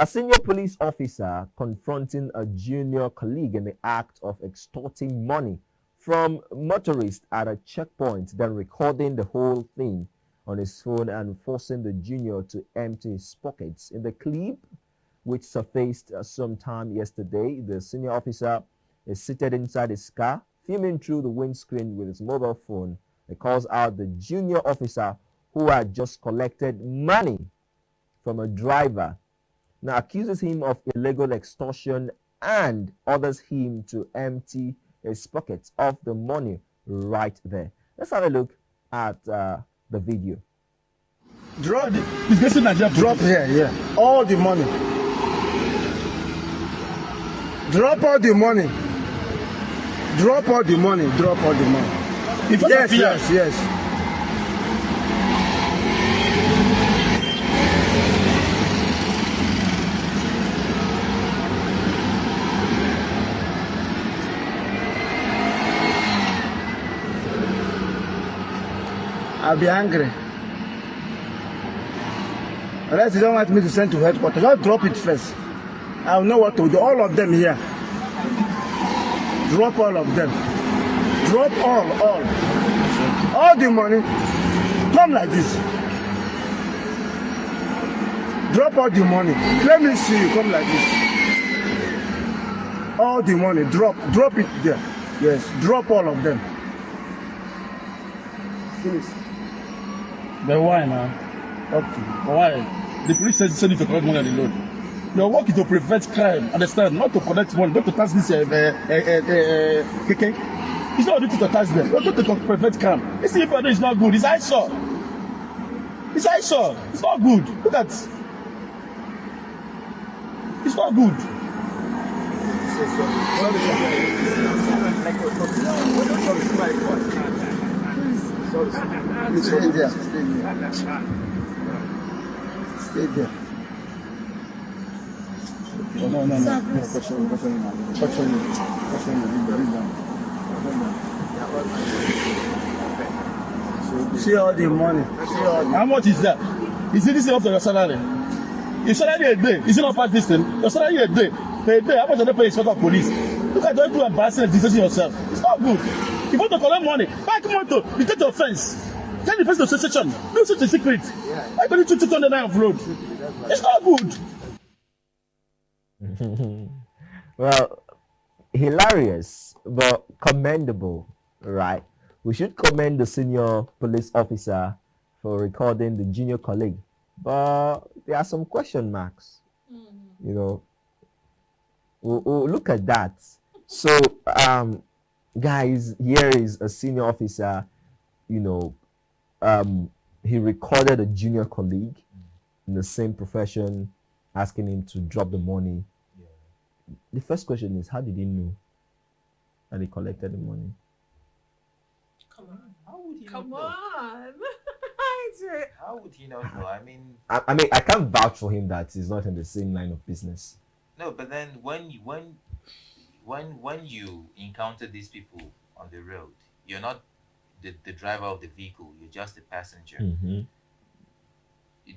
A senior police officer confronting a junior colleague in the act of extorting money from motorists at a checkpoint, then recording the whole thing on his phone and forcing the junior to empty his pockets. In the clip, which surfaced sometime yesterday, the senior officer is seated inside his car, filming through the windscreen with his mobile phone. He calls out the junior officer who had just collected money from a driver. Now accuses him of illegal extortion and orders him to empty his pockets of the money right there. Let's have a look at the video. Drop here, yeah. All the money. Drop all the money. Drop all the money. Drop all the money. Yes. I'll be angry. Unless you don't want me to send to headquarters, just drop it first. I'll know what to do. All of them here. Drop all of them. Drop all. All the money. Come like this. Drop all the money. Let me see you come like this. All the money. Drop it there. Yes, drop all of them. Finish. But why now? Okay. Why? The police says you to collect money on the road. Your work is to prevent crime, understand? Not to collect money, not to tax this KK. It's not duty to tax them. You're to prevent crime. This thing is not good. It's eyesore. It's eyesore. It's not good. Look at it. It's not good. Stay there. No. Question. See all the money. How much is that? Is it this after your salary? Your salary a day. Is it not part this thing? Your salary a day. Per day. How much are they paying for police? Look at the way you embarrassing and disgracing yourself. It's not good. If you want to collect money, back motor, you take the offense. Tell the person to station. Do such a secret. I got you to on the line of road. It's not good. Well, hilarious, but commendable, right? We should commend the senior police officer for recording the junior colleague, but there are some question marks. You know, we'll look at that. So, guys, here is a senior officer. You know, he recorded a junior colleague in the same profession, asking him to drop the money. The first question is, how did he know that he collected the money? Come on. How would he Come not know? on. How would he not know? I mean, I mean, I can't vouch for him that he's not in the same line of business. no. But then when you encounter these people on the road, you're not the driver of the vehicle. You're just a passenger.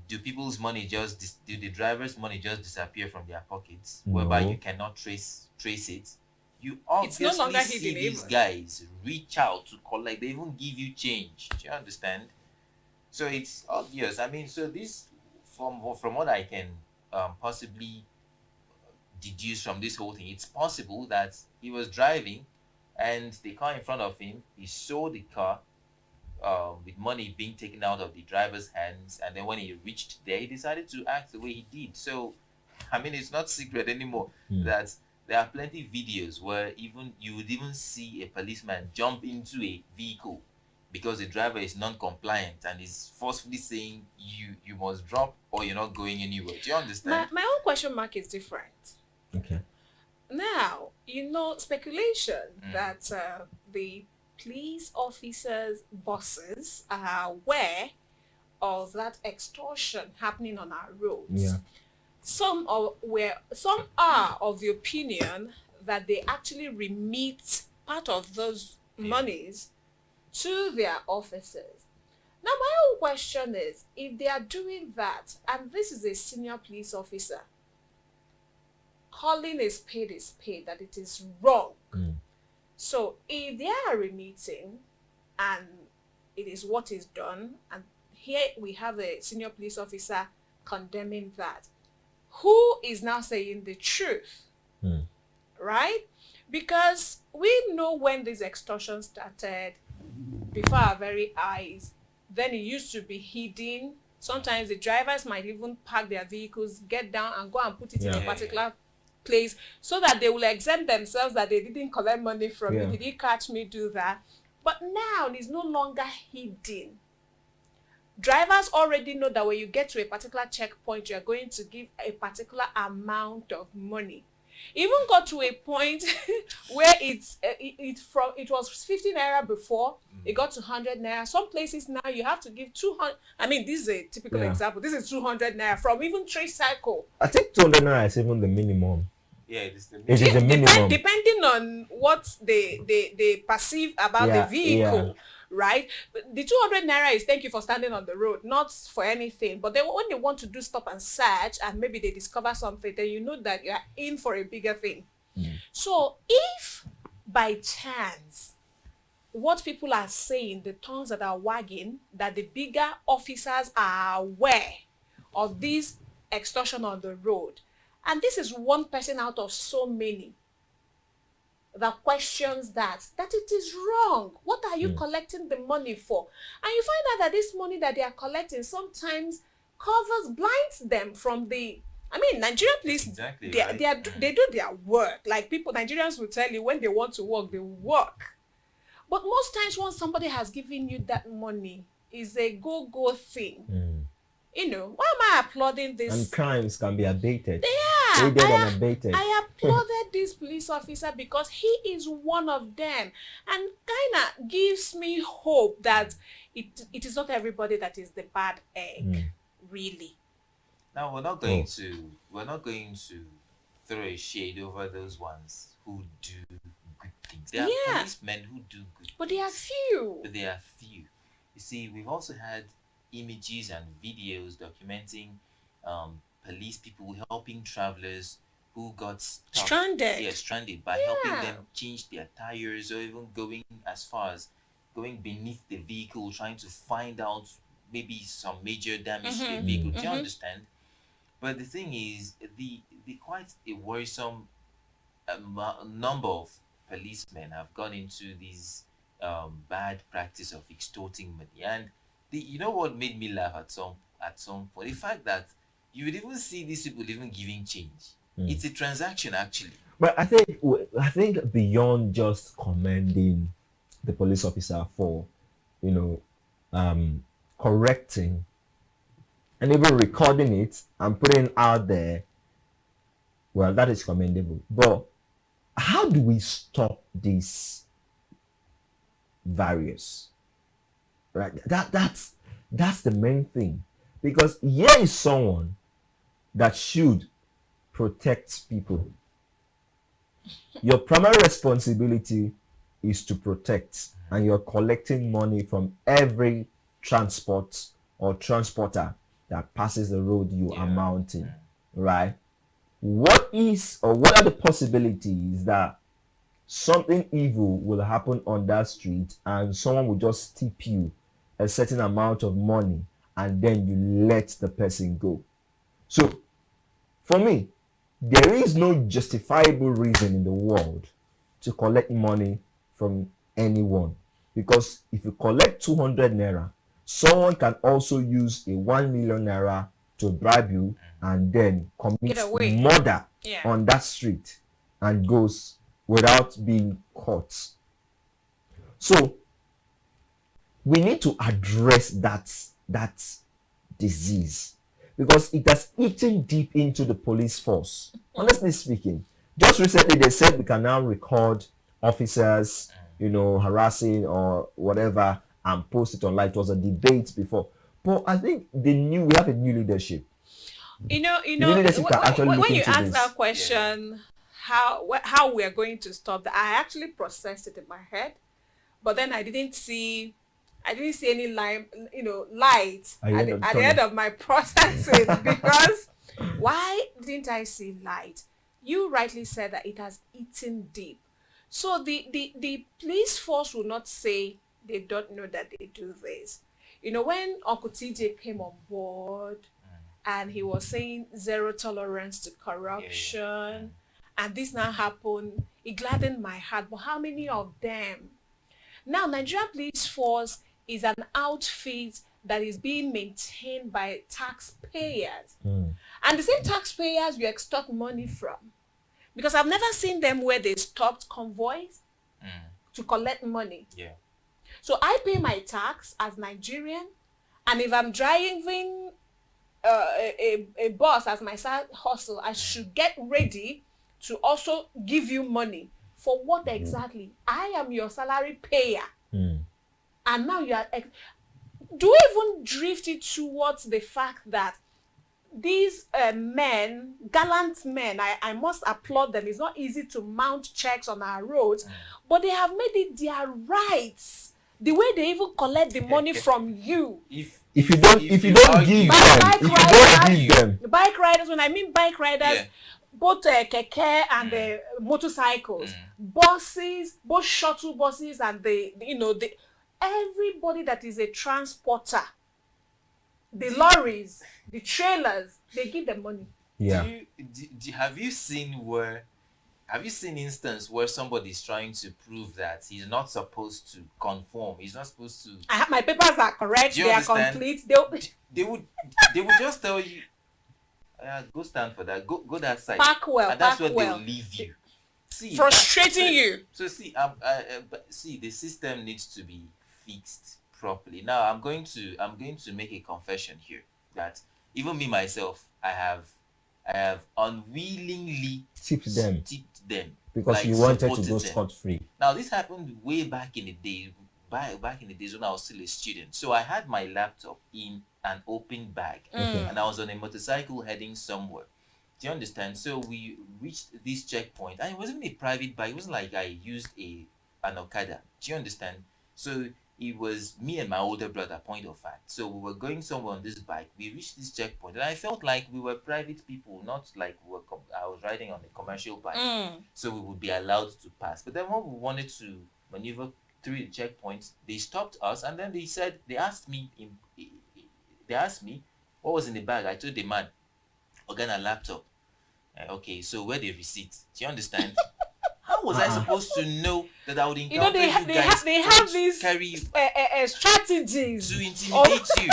Do people's money do the driver's money just disappear from their pockets, whereby No. you cannot trace it? You It's no obviously longer see hidden these even. guys reach out to collect. They even give you change. Do you understand? So it's obvious. I mean, so this from what I can possibly deduce from this whole thing, it's possible that he was driving and the car in front of him, he saw the car with money being taken out of the driver's hands, and then when he reached there, he decided to act the way he did. So, I mean, it's not secret anymore that there are plenty videos where you would even see a policeman jump into a vehicle because the driver is non-compliant and is forcefully saying you must drop or you're not going anywhere. Do you understand? My own question mark is different. Okay. Now, speculation that the police officers' bosses are aware of that extortion happening on our roads. Yeah. Some are of the opinion that they actually remit part of those monies to their officers. Now, my own question is, if they are doing that, and this is a senior police officer, calling a spade, that it is wrong. Mm. So if they are remitting and it is what is done, and here we have a senior police officer condemning that, who is now saying the truth? Mm. Right? Because we know when this extortion started before our very eyes, then it used to be hidden. Sometimes the drivers might even park their vehicles, get down and go and put it in a particular place so that they will exempt themselves that they didn't collect money from you. Did you catch me do that? But now it's no longer hidden. Drivers already know that when you get to a particular checkpoint, you are going to give a particular amount of money. Even got to a point where it was 50 naira before, it got to 100 naira. Some places now you have to give 200. I mean, this is a typical example. This is 200 naira from even tricycle. I think 200 naira is even the minimum. Yeah, it is the It is the minimum. Depending on what they perceive about the vehicle. Right? But the 200 naira is thank you for standing on the road, not for anything. But then when they want to do stop and search and maybe they discover something, then you know that you are in for a bigger thing. So if by chance what people are saying, the tongues that are wagging, that the bigger officers are aware of this extortion on the road, and this is one person out of so many that questions that it is wrong. What are you collecting the money for? And you find out that this money that they are collecting sometimes blinds them from the, I mean, Nigerian police, Exactly, they do their work. Like Nigerians will tell you when they want to work, they work. But most times when somebody has given you that money, is a go-go thing. You know, why am I applauding this? And crimes can be abated. Yeah, Aided and abated. I applauded this police officer because he is one of them, and kind of gives me hope that it is not everybody that is the bad egg, really. Now we're not going to throw a shade over those ones who do good things. There are policemen who do good but they are few. But they are few. You see, we've also had images and videos documenting police people helping travelers who got stuck, stranded by helping them change their tires, or even going as far as going beneath the vehicle trying to find out maybe some major damage to the vehicle. Do you understand? But the thing is, the quite a worrisome number of policemen have gone into this bad practice of extorting money. And you know what made me laugh at some point? The fact that you would even see these people even giving change. It's a transaction, actually. But I think beyond just commending the police officer for, correcting and even recording it and putting it out there, well, that is commendable. But how do we stop these various? Right? That's the main thing. Because here is someone that should protect people. Your primary responsibility is to protect, and you're collecting money from every transport or transporter that passes the road you are mounting, right? What are the possibilities that something evil will happen on that street and someone will just tip you a certain amount of money and then you let the person go? So for me, there is no justifiable reason in the world to collect money from anyone, because if you collect 200 naira, someone can also use a 1 million naira to bribe you and then commit murder on that street and goes without being caught. So we need to address that disease, because it has eaten deep into the police force. Honestly speaking, just recently they said we can now record officers, harassing or whatever, and post it online. It was a debate before, but I think we have a new leadership. When you ask that question, how we are going to stop that, I actually processed it in my head, but then I didn't see any light at the end of my processing. Because why didn't I see light? you rightly said that it has eaten deep. So the police force will not say they don't know that they do this. When Uncle TJ came on board and he was saying zero tolerance to corruption, and this now happened, it gladdened my heart. But how many of them? Now, Nigerian Police Force is an outfit that is being maintained by taxpayers. And the same taxpayers you extort money from. Because I've never seen them where they stopped convoys to collect money. Yeah. So I pay my tax as Nigerian, and if I'm driving a bus as my side hustle, I should get ready to also give you money. For what exactly? I am your salary payer. And now you are... Do we even drift it towards the fact that these men, gallant men, I must applaud them. It's not easy to mount checks on our roads, but they have made it their rights. The way they even collect the money from you. If you don't give them. Bike riders, when I mean bike riders, both keke and motorcycles, buses, both shuttle buses and everybody that is a transporter, the lorries, the trailers, they give them money. Yeah. Have you seen instance where somebody is trying to prove that he's not supposed to conform? He's not supposed to. My papers are correct. They understand? Are complete. They would just tell you, go stand for that. Go that side. Park well. And that's where they'll leave you. See, frustrating you. So see, the system needs to be fixed properly. Now I'm going to make a confession here that even me myself, I have unwillingly tipped them because like, you wanted to go them. scot-free. Now this happened way back in the day, back in the days when I was still a student. So I had my laptop in an open bag and I was on a motorcycle heading somewhere. Do you understand? So we reached this checkpoint and it wasn't a private bike. It wasn't like I used an Okada. Do you understand? So it was me and my older brother, point of fact. So we were going somewhere on this bike. We reached this checkpoint and I felt like we were private people, not like I was riding on a commercial bike. So we would be allowed to pass. But then when we wanted to maneuver through the checkpoints, they stopped us and then they asked me what was in the bag. I told the man, a laptop. Okay, so where the receipt? Do you understand? How was I supposed to know that I would encounter they have these strategies to intimidate you?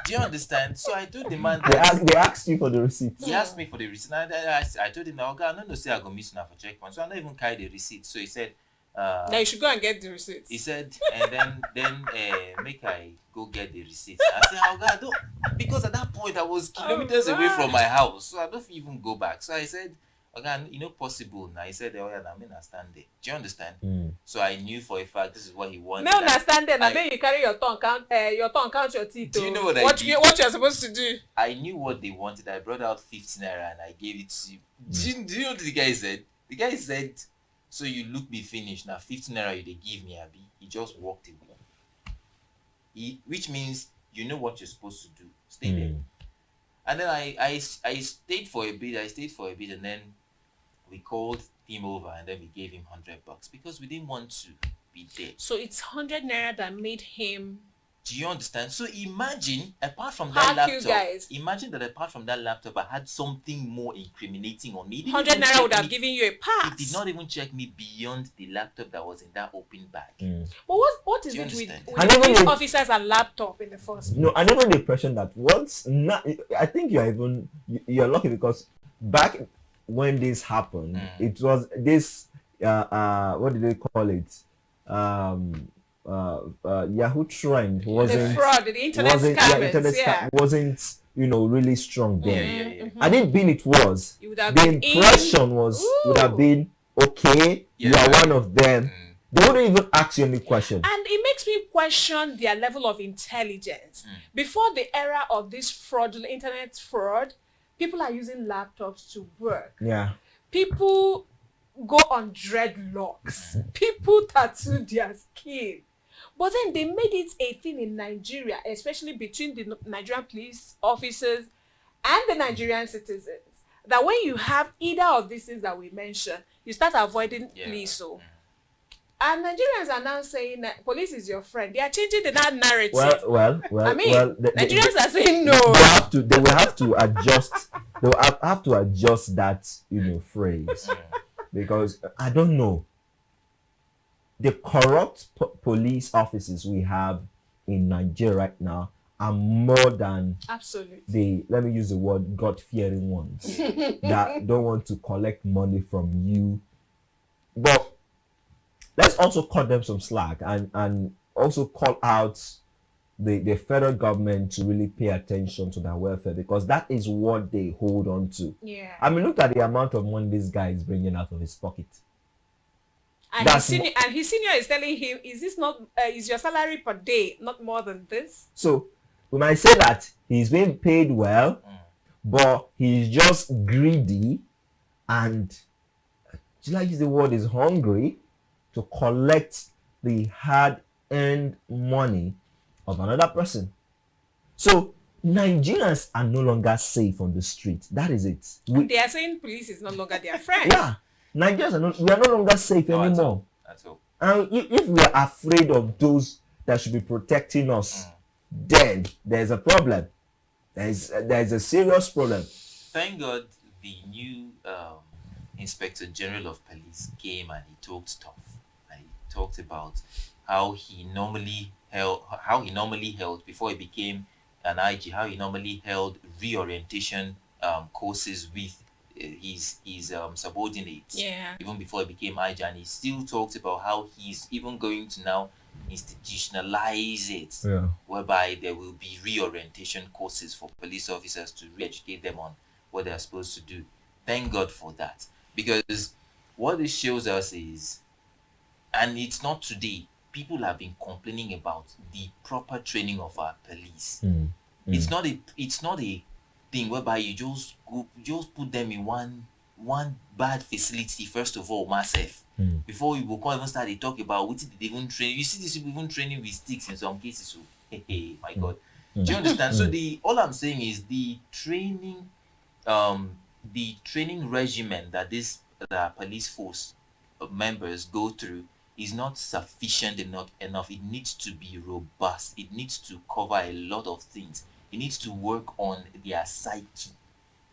Do you understand? So I told the man they asked you for the receipt. He asked me for the receipt. I told him, "Okay, I'm not going to say I go miss now for checkpoint." So I don't even carry the receipt. So he said, "Now you should go and get the receipt." He said, and then make I go get the receipt. I said, "Oh God, don't," because at that point I was kilometers away from my house, so I don't even go back. So I said, "Okay, possible." Now he said, "Oh yeah, I mean, I stand there." Do you understand? So I knew for a fact this is what he wanted. No, understand that. I mean, you carry your tongue, count your teeth. Do you know what what you're supposed to do? I knew what they wanted. I brought out 15 naira and I gave it to you. Do you know what the guy said? The guy said, "So you look me finished now. 15 naira you they give me, Abi." He just walked away. Which means you know what you're supposed to do. Stay there. And then I stayed for a bit. And then we called him over and then we gave him $100 because we didn't want to be there. So it's 100 naira that made him. Do you understand? So imagine, apart from that laptop, I had something more incriminating on me. 100 naira would have given you a pass. It did not even check me beyond the laptop that was in that open bag. But what is it with these officers and laptop in the first place? No, I never had the impression that I think you're lucky because back when this happened, it was this what did they call it? Yahoo trend wasn't the fraud, the internet scammers, wasn't really strong then. Yeah. I didn't mean it was. The impression would have been okay. You are one of them. They wouldn't even ask you any question. And it makes me question their level of intelligence. Before the era of this fraudulent internet fraud, people are using laptops to work. Yeah. People go on dreadlocks. People tattoo their skin. But then they made it a thing in Nigeria, especially between the Nigerian police officers and the Nigerian citizens, that when you have either of these things that we mentioned, you start avoiding police. So, and Nigerians are now saying that police is your friend. They are changing the narrative. Well. I mean, Nigerians are saying no. They will have to adjust. They will have to adjust that phrase, because I don't know. The corrupt police officers we have in Nigeria right now are more than absolutely. Let me use the word God-fearing ones that don't want to collect money from you. But let's also cut them some slack and also call out the federal government to really pay attention to their welfare, because that is what they hold on to. Yeah. I mean, look at the amount of money this guy is bringing out of his pocket. And his senior is telling him, is this not, is your salary per day not more than this? So we might say that he's being paid well, but he's just greedy and, should I use the word, is hungry to collect the hard-earned money of another person. So Nigerians are no longer safe on the street. That is it. They are saying police is no longer their friend. Yeah. Nigerians we are no longer safe anymore. That's all. And if we are afraid of those that should be protecting us, then there's a problem. There's a serious problem. Thank God the new Inspector General of Police came and he talked tough. And he talked about how he normally held before he became an IG, how he normally held reorientation courses with his subordinates, even before he became IG, and he still talks about how he's even going to now institutionalize it, whereby there will be reorientation courses for police officers to re-educate them on what they're supposed to do. Thank God for that, because what this shows us is, and it's not today, people have been complaining about the proper training of our police. It's not a thing whereby you just put them in one bad facility first of all, massive, before you will come even start to talk about what did they even train. You see these people even training with sticks in some cases. So hey, my God, do you understand? So all I'm saying is the training regimen that this police force members go through is not sufficient enough. It needs to be robust. It needs to cover a lot of things. It needs to work on their psyche,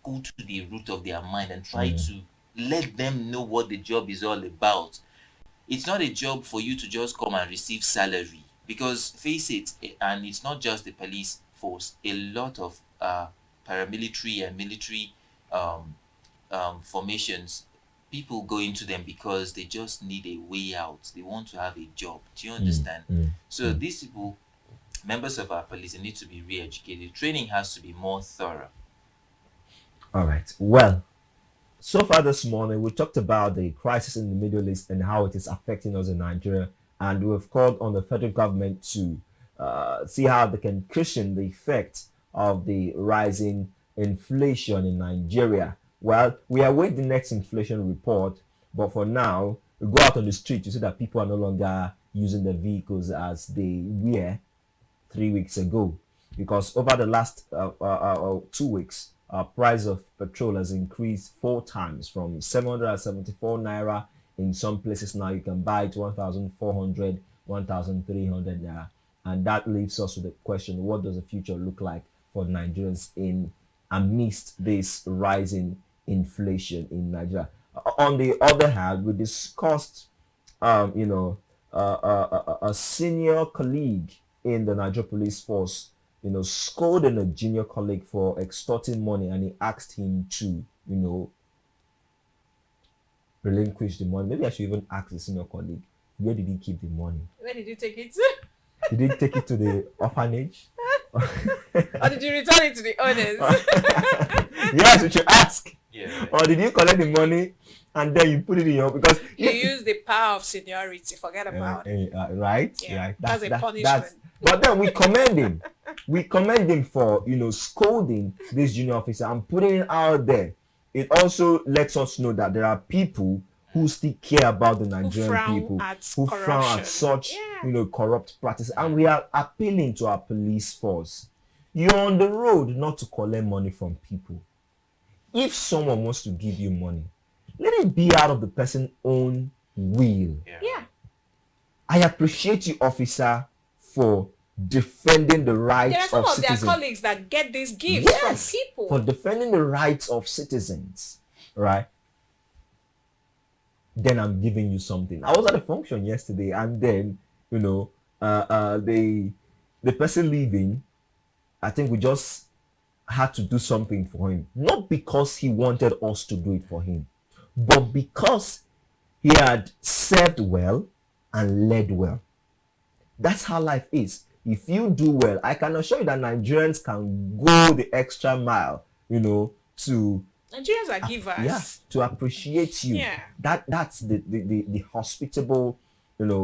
go to the root of their mind and try to let them know what the job is all about. It's not a job for you to just come and receive salary, because face it, and it's not just the police force, a lot of paramilitary and military formations, people go into them because they just need a way out. They want to have a job. Do you understand? So these people, members of our police, need to be re-educated. Training has to be more thorough. All right. Well, so far this morning, we talked about the crisis in the Middle East and how it is affecting us in Nigeria. And we've called on the federal government to see how they can cushion the effect of the rising inflation in Nigeria. Well, we await the next inflation report. But for now, we go out on the street to see that people are no longer using the vehicles as they were 3 weeks ago, because over the last 2 weeks, price of petrol has increased 4 times, from 774 naira in some places. Now you can buy it 1,400, 1,300 naira, and that leaves us with the question: what does the future look like for Nigerians amidst this rising inflation in Nigeria? On the other hand, we discussed a senior colleague in the Nigeria police force, scolding a junior colleague for extorting money, and he asked him to, relinquish the money. Maybe I should even ask the senior colleague, where did he keep the money? Where did you take it to? Did he take it to the orphanage? Or did you return it to the owners? Yes, we should ask. Yeah. Or did you collect the money and then you put it in your, because you use the power of seniority, forget about it. Right? Yeah. Right. That's a punishment. But then we commend him. We commend him for, scolding this junior officer and putting it out there. It also lets us know that there are people who still care about the Nigerian people, who frown at such, corrupt practices. And we are appealing to our police force. You're on the road not to collect money from people. if someone wants to give you money, let it be out of the person's own will. Yeah. I appreciate you, officer, for defending the rights There are some of of their citizens. colleagues that get these gifts from people. For defending the rights of citizens, right? Then I'm giving you something. I was at a function yesterday, and then the person leaving, I think we just had to do something for him, not because he wanted us to do it for him, but because he had served well and led well. That's how life is. If you do well, I can assure you that Nigerians can go the extra mile, to Nigerians are givers. to appreciate you. Yeah. That's the hospitable,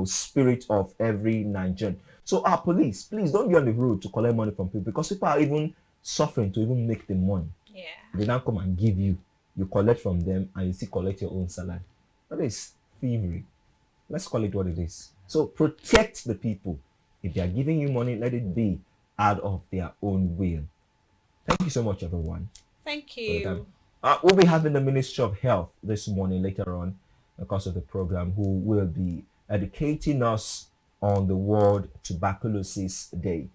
spirit of every Nigerian. So our police, please don't be on the road to collect money from people, because people are even suffering to even make the money. Yeah. They now come and give you. You collect from them, and you still collect your own salary. That is thievery. Let's call it what it is. So protect the people. If they are giving you money, let it be out of their own will. Thank you so much, everyone. Thank you. We'll be having the Ministry of Health this morning later on, because of the program, who will be educating us on the World Tuberculosis Day.